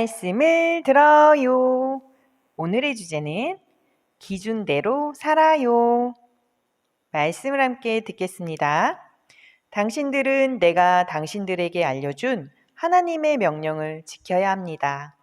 말씀을 들어요. 오늘의 주제는 기준대로 살아요. 말씀을 함께 듣겠습니다. 당신들은 내가 당신들에게 알려준 하나님의 명령을 지켜야 합니다.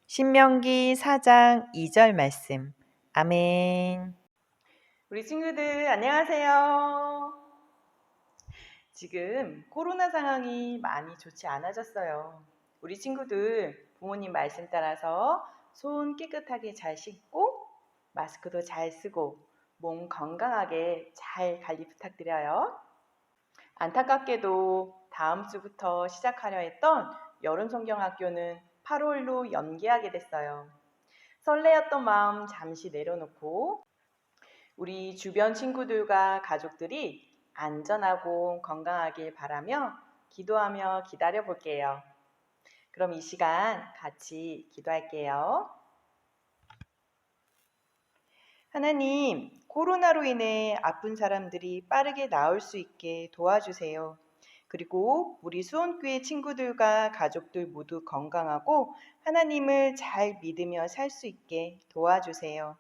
신명기 4장 2절 말씀. 아멘. 우리 친구들 안녕하세요. 지금 코로나 상황이 많이 좋지 않아졌어요. 우리 친구들 부모님 말씀 따라서 손 깨끗하게 잘 씻고 마스크도 잘 쓰고 몸 건강하게 잘 관리 부탁드려요. 안타깝게도 다음 주부터 시작하려 했던 여름 성경학교는 8월로 연기하게 됐어요. 설레었던 마음 잠시 내려놓고 우리 주변 친구들과 가족들이 안전하고 건강하길 바라며 기도하며 기다려 볼게요. 그럼 이 시간 같이 기도할게요. 하나님, 코로나로 인해 아픈 사람들이 빠르게 나을 수 있게 도와주세요. 그리고 우리 수원교회 친구들과 가족들 모두 건강하고 하나님을 잘 믿으며 살 수 있게 도와주세요.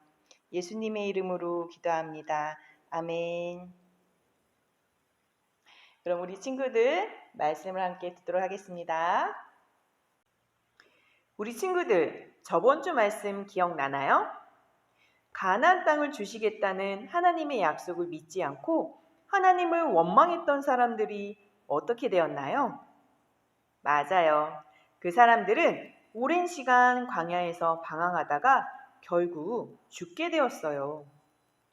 예수님의 이름으로 기도합니다. 아멘. 그럼 우리 친구들 말씀을 함께 듣도록 하겠습니다. 우리 친구들 저번 주 말씀 기억나나요? 가나안 땅을 주시겠다는 하나님의 약속을 믿지 않고 하나님을 원망했던 사람들이 어떻게 되었나요? 맞아요. 그 사람들은 오랜 시간 광야에서 방황하다가 결국 죽게 되었어요.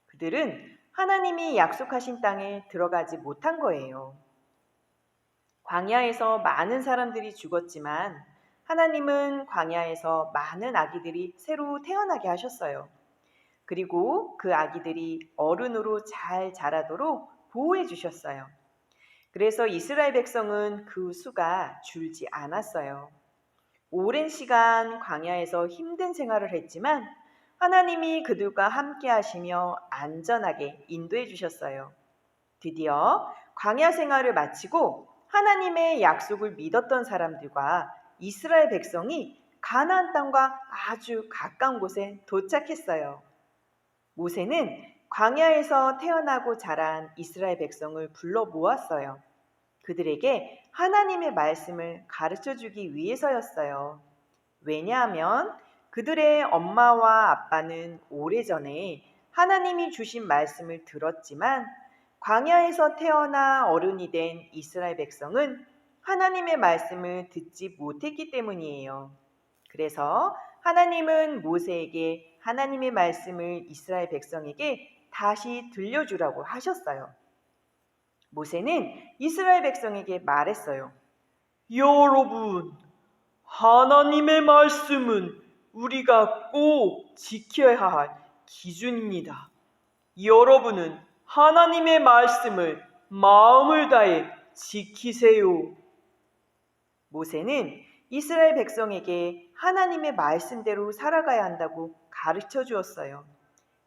그들은 하나님이 약속하신 땅에 들어가지 못한 거예요. 광야에서 많은 사람들이 죽었지만 하나님은 광야에서 많은 아기들이 새로 태어나게 하셨어요. 그리고 그 아기들이 어른으로 잘 자라도록 보호해 주셨어요. 그래서 이스라엘 백성은 그 수가 줄지 않았어요. 오랜 시간 광야에서 힘든 생활을 했지만 하나님이 그들과 함께 하시며 안전하게 인도해 주셨어요. 드디어 광야 생활을 마치고 하나님의 약속을 믿었던 사람들과 이스라엘 백성이 가나안 땅과 아주 가까운 곳에 도착했어요. 모세는 광야에서 태어나고 자란 이스라엘 백성을 불러 모았어요. 그들에게 하나님의 말씀을 가르쳐 주기 위해서였어요. 왜냐하면 그들의 엄마와 아빠는 오래전에 하나님이 주신 말씀을 들었지만 광야에서 태어나 어른이 된 이스라엘 백성은 하나님의 말씀을 듣지 못했기 때문이에요. 그래서 하나님은 모세에게 하나님의 말씀을 이스라엘 백성에게 다시 들려주라고 하셨어요. 모세는 이스라엘 백성에게 말했어요. 여러분, 하나님의 말씀은 우리가 꼭 지켜야 할 기준입니다. 여러분은 하나님의 말씀을 마음을 다해 지키세요. 모세는 이스라엘 백성에게 하나님의 말씀대로 살아가야 한다고 가르쳐 주었어요.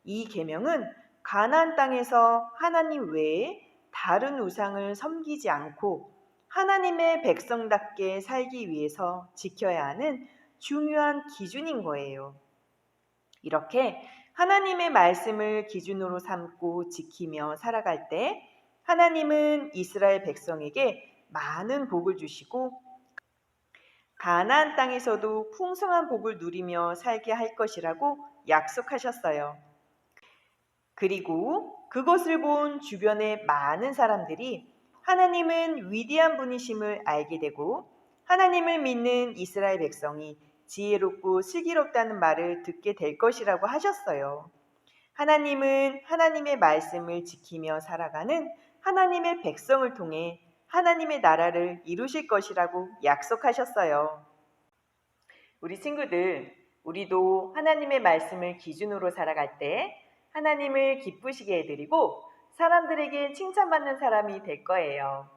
이 계명은 가나안 땅에서 하나님 외에 다른 우상을 섬기지 않고 하나님의 백성답게 살기 위해서 지켜야 하는 중요한 기준인 거예요. 이렇게 하나님의 말씀을 기준으로 삼고 지키며 살아갈 때 하나님은 이스라엘 백성에게 많은 복을 주시고 가나안 땅에서도 풍성한 복을 누리며 살게 할 것이라고 약속하셨어요. 그리고 그것을 본 주변의 많은 사람들이 하나님은 위대한 분이심을 알게 되고 하나님을 믿는 이스라엘 백성이 지혜롭고 슬기롭다는 말을 듣게 될 것이라고 하셨어요. 하나님은 하나님의 말씀을 지키며 살아가는 하나님의 백성을 통해 하나님의 나라를 이루실 것이라고 약속하셨어요. 우리 친구들, 우리도 하나님의 말씀을 기준으로 살아갈 때 하나님을 기쁘시게 해드리고 사람들에게 칭찬받는 사람이 될 거예요.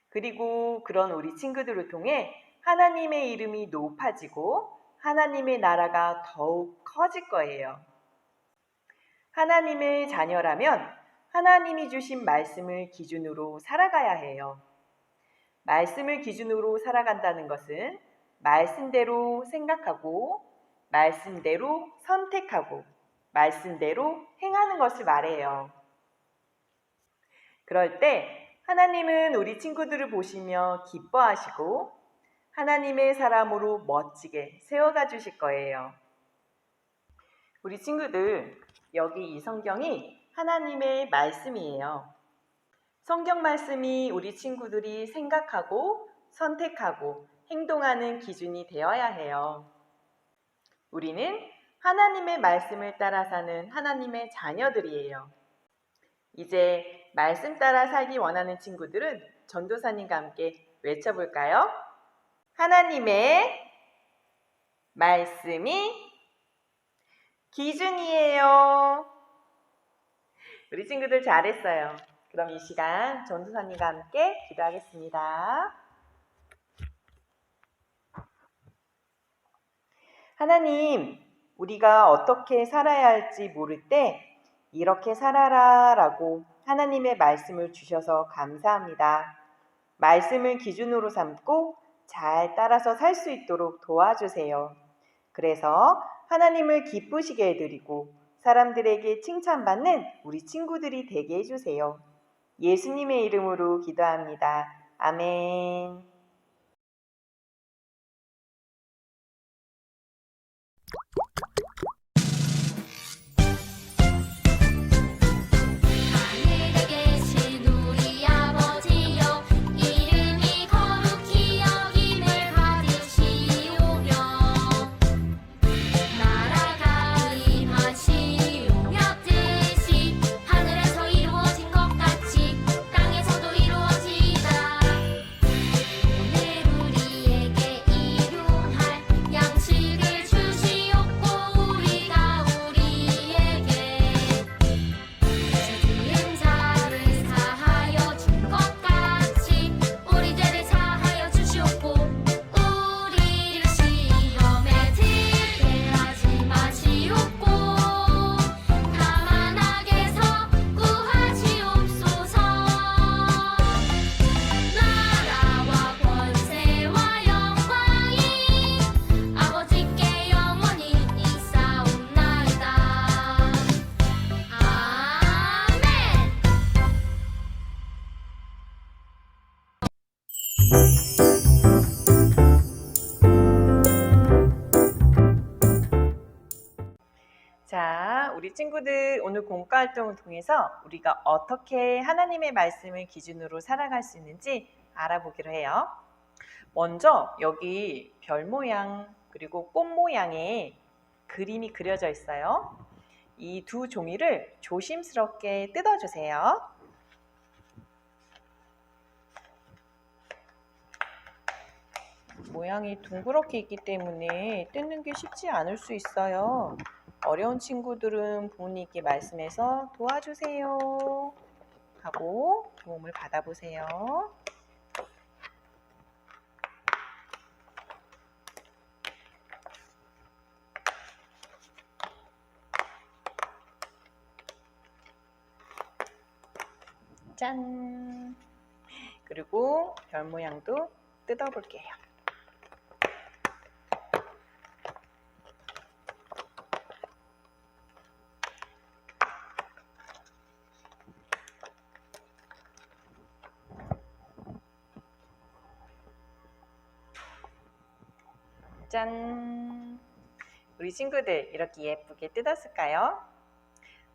그리고 그런 우리 친구들을 통해 하나님의 이름이 높아지고 하나님의 나라가 더욱 커질 거예요. 하나님의 자녀라면 하나님이 주신 말씀을 기준으로 살아가야 해요. 말씀을 기준으로 살아간다는 것은 말씀대로 생각하고 말씀대로 선택하고 말씀대로 행하는 것을 말해요. 그럴 때 하나님은 우리 친구들을 보시며 기뻐하시고 하나님의 사람으로 멋지게 세워가 주실 거예요. 우리 친구들, 여기 이 성경이 하나님의 말씀이에요. 성경 말씀이 우리 친구들이 생각하고 선택하고 행동하는 기준이 되어야 해요. 우리는 하나님의 말씀을 따라 사는 하나님의 자녀들이에요. 이제 말씀 따라 살기 원하는 친구들은 전도사님과 함께 외쳐볼까요? 하나님의 말씀이 기준이에요. 우리 친구들 잘했어요. 그럼 이 시간 전도사님과 함께 기도하겠습니다. 하나님, 우리가 어떻게 살아야 할지 모를 때 이렇게 살아라 라고 하나님의 말씀을 주셔서 감사합니다. 말씀을 기준으로 삼고 잘 따라서 살 수 있도록 도와주세요. 그래서 하나님을 기쁘시게 해드리고 사람들에게 칭찬받는 우리 친구들이 되게 해주세요. 예수님의 이름으로 기도합니다. 아멘. 하늘에 계신 우리 아버지여 이름이 거룩히 여김을 받으시오며 나라가 임하시오며 뜻이 하늘에서 이루어진 것 같이 땅에서도 이루어지이다. 오늘 우리에게 일용할 양식을 주시옵고 우리가 우리에게 지은 자를 사하여 준 것 같이 우리 죄를 사하여 주시옵고 우리를 시험에 들게 하지 마시옵고 다만 악에서 구하시옵소서. 나라와 권세와 영광이 아버지께 영원히 있사옵나이다. 아멘. 자, 우리 친구들 오늘 공과 활동을 통해서 우리가 어떻게 하나님의 말씀을 기준으로 살아갈 수 있는지 알아보기로 해요. 먼저 여기 별 모양 그리고 꽃 모양의 그림이 그려져 있어요. 이 두 종이를 조심스럽게 뜯어주세요. 모양이 둥그렇게 있기 때문에 뜯는 게 쉽지 않을 수 있어요. 어려운 친구들은 부모님께 말씀해서 도와주세요 하고 도움을 받아보세요. 짠! 그리고 별 모양도 뜯어볼게요. 짠! 우리 친구들 이렇게 예쁘게 뜯었을까요?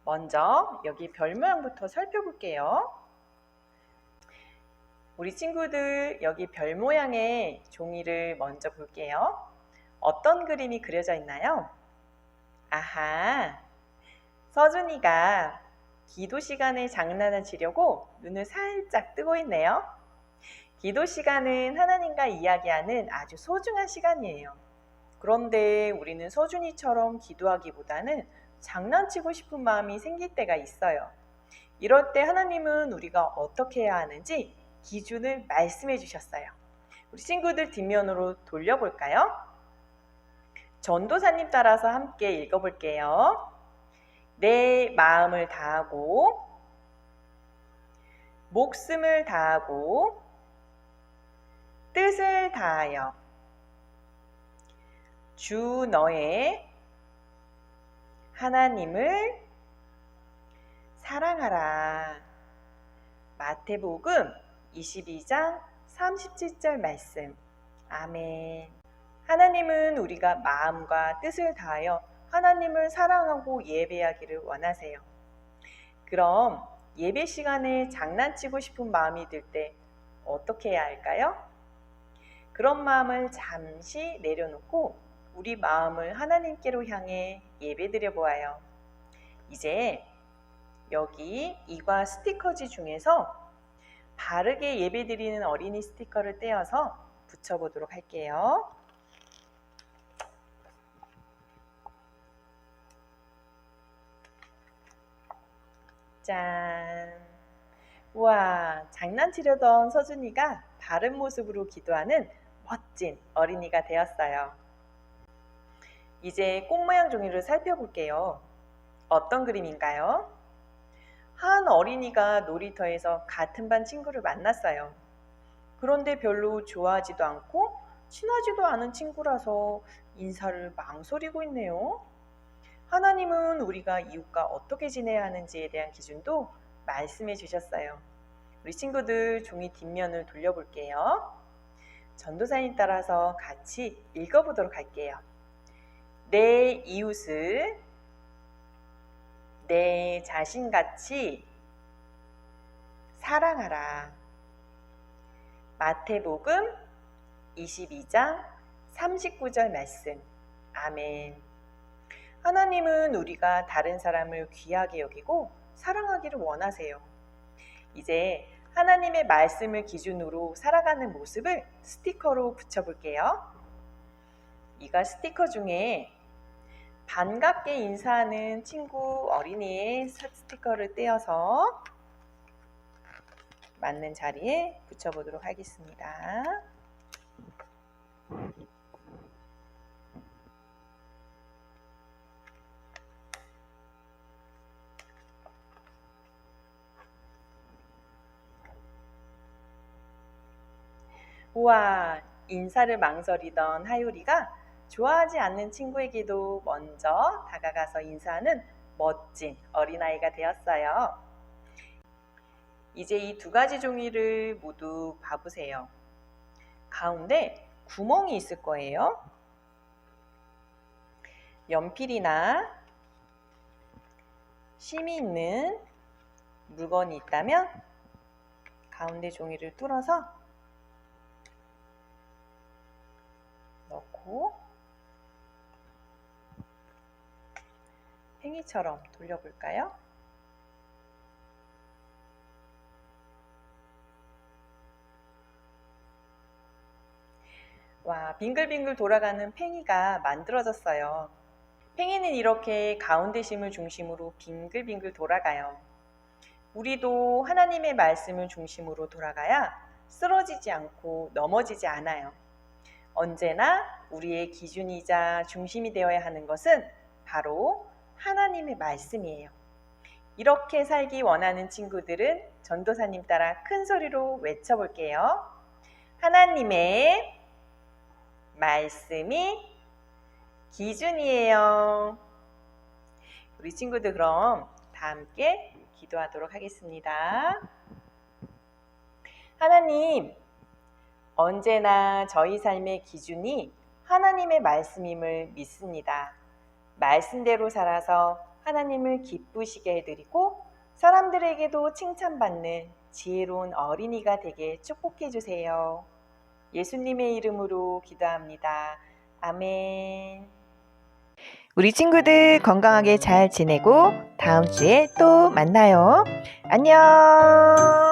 먼저 여기 별 모양부터 살펴볼게요. 우리 친구들 여기 별 모양의 종이를 먼저 볼게요. 어떤 그림이 그려져 있나요? 아하! 서준이가 기도 시간에 장난을 치려고 눈을 살짝 뜨고 있네요. 기도 시간은 하나님과 이야기하는 아주 소중한 시간이에요. 그런데 우리는 서준이처럼 기도하기보다는 장난치고 싶은 마음이 생길 때가 있어요. 이럴 때 하나님은 우리가 어떻게 해야 하는지 기준을 말씀해 주셨어요. 우리 친구들 뒷면으로 돌려볼까요? 전도사님 따라서 함께 읽어볼게요. 내 마음을 다하고 목숨을 다하고 뜻을 다하여 주 너의 하나님을 사랑하라. 마태복음 22장 37절 말씀. 아멘. 하나님은 우리가 마음과 뜻을 다하여 하나님을 사랑하고 예배하기를 원하세요. 그럼 예배 시간에 장난치고 싶은 마음이 들 때 어떻게 해야 할까요? 그런 마음을 잠시 내려놓고 우리 마음을 하나님께로 향해 예배드려 보아요. 이제 여기 이과 스티커지 중에서 바르게 예배드리는 어린이 스티커를 떼어서 붙여보도록 할게요. 짠! 우와, 장난치려던 서준이가 바른 모습으로 기도하는 멋진 어린이가 되었어요. 이제 꽃 모양 종이를 살펴볼게요. 어떤 그림인가요? 한 어린이가 놀이터에서 같은 반 친구를 만났어요. 그런데 별로 좋아하지도 않고 친하지도 않은 친구라서 인사를 망설이고 있네요. 하나님은 우리가 이웃과 어떻게 지내야 하는지에 대한 기준도 말씀해 주셨어요. 우리 친구들 종이 뒷면을 돌려볼게요. 전도사님 따라서 같이 읽어보도록 할게요. 내 이웃을 내 자신같이 사랑하라. 마태복음 22장 39절 말씀. 아멘. 하나님은 우리가 다른 사람을 귀하게 여기고 사랑하기를 원하세요. 이제 하나님의 말씀을 기준으로 살아가는 모습을 스티커로 붙여볼게요. 이가 스티커 중에 반갑게 인사하는 친구 어린이의 스티커를 떼어서 맞는 자리에 붙여보도록 하겠습니다. 우와, 인사를 망설이던 하율이가 좋아하지 않는 친구에게도 먼저 다가가서 인사하는 멋진 어린아이가 되었어요. 이제 이 두 가지 종이를 모두 봐보세요. 가운데 구멍이 있을 거예요. 연필이나 심이 있는 물건이 있다면 가운데 종이를 뚫어서 넣고 팽이처럼 돌려볼까요? 와, 빙글빙글 돌아가는 팽이가 만들어졌어요. 팽이는 이렇게 가운데 심을 중심으로 빙글빙글 돌아가요. 우리도 하나님의 말씀을 중심으로 돌아가야 쓰러지지 않고 넘어지지 않아요. 언제나 우리의 기준이자 중심이 되어야 하는 것은 바로 하나님의 말씀이에요. 이렇게 살기 원하는 친구들은 전도사님 따라 큰 소리로 외쳐볼게요. 하나님의 말씀이 기준이에요. 우리 친구들 그럼 다 함께 기도하도록 하겠습니다. 하나님, 언제나 저희 삶의 기준이 하나님의 말씀임을 믿습니다. 말씀대로 살아서 하나님을 기쁘시게 해드리고 사람들에게도 칭찬받는 지혜로운 어린이가 되게 축복해 주세요. 예수님의 이름으로 기도합니다. 아멘. 우리 친구들 건강하게 잘 지내고 다음 주에 또 만나요. 안녕.